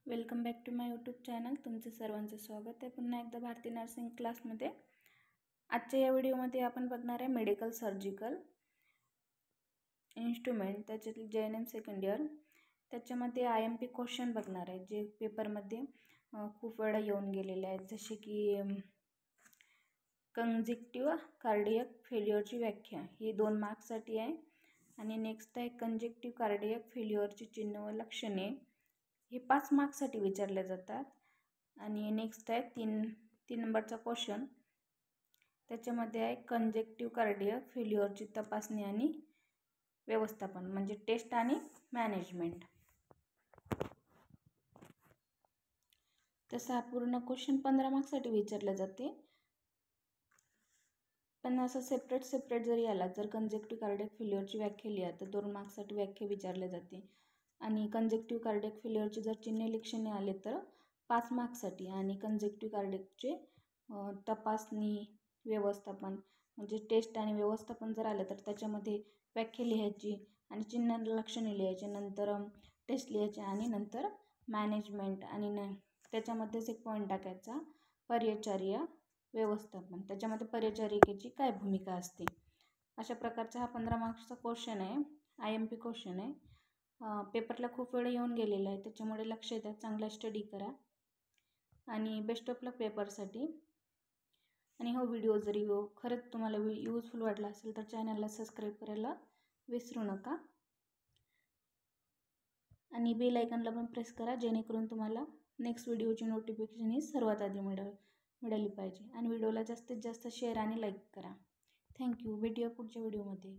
Welcome back to my YouTube channel. तुमचं सर्वांचं स्वागत आहे पुन्हा एकदा भारती नर्सिंग क्लासमध्ये. आजच्या या व्हिडिओमध्ये आपण बघणार आहे मेडिकल सर्जिकल इन्स्ट्रुमेंट, त्याच्यातील JNM सेकंड इयर. त्याच्यामध्ये IMP क्वेश्चन बघणार आहे जे पेपरमध्ये खूप वेळा येऊन गेलेले आहेत, जसे की कंजेक्टिव्ह कार्डियक फेल्युअरची व्याख्या, ही 2 मार्क्ससाठी आहे. आणि नेक्स्ट आहे कंजेक्टिव्ह कार्डियक फेल्युअरची चिन्ह व लक्षणे, हे 5 मार्क्ससाठी विचारले जातात. आणि नेक्स्ट आहे 3 नंबरचा क्वेश्चन, त्याच्यामध्ये आहे कंजेक्टिव्ह कार्डियक फेल्युअरची तपासणी आणि व्यवस्थापन, म्हणजे टेस्ट आणि मॅनेजमेंट. तसा पूर्ण क्वेश्चन 15 मार्क्ससाठी विचारले जाते, पण असं सेपरेट जरी आला, जर कंजेक्टिव्ह कार्डियक फेल्युअरची व्याख्या लिहा तर 2 मार्क्ससाठी व्याख्या विचारले जाते. आणि कंजेक्टिव्ह कार्डियक फेल्युअरची जर चिन्ह लक्षणे आले तर 5 मार्क्ससाठी. आणि कंजेक्टिव्ह कार्डियकचे तपासणी व्यवस्थापन, म्हणजे टेस्ट आणि व्यवस्थापन जर आलं तर त्याच्यामध्ये व्याख्या लिहायची आणि चिन्ह लक्षणे लिहायचे, नंतर टेस्ट लिहायचे आणि नंतर मॅनेजमेंट. आणि त्याच्यामध्येच एक पॉईंट टाकायचा, परिचर्या व्यवस्थापन, त्याच्यामध्ये परिचारिकेची काय भूमिका असते. अशा प्रकारचा हा 15 मार्क्सचा क्वेश्चन आहे, IMP क्वेश्चन आहे. पेपरला खूप वेळ येऊन गेलेला आहे, त्याच्यामुळे लक्ष द्या, चांगला स्टडी करा आणि बेस्ट ऑफ लक पेपरसाठी. आणि हा व्हिडिओ जरी खरंच तुम्हाला यूजफुल वाटला असेल तर चॅनलला सबस्क्राईब करायला विसरू नका आणि बेल आयकॉनला पण प्रेस करा, जेणेकरून तुम्हाला नेक्स्ट व्हिडिओची नोटिफिकेशन ही सर्वात आधी मिळाली पाहिजे. आणि व्हिडिओला जास्तीत जास्त शेअर आणि लाईक करा. थँक्यू. भेटूया पुढच्या व्हिडिओमध्ये.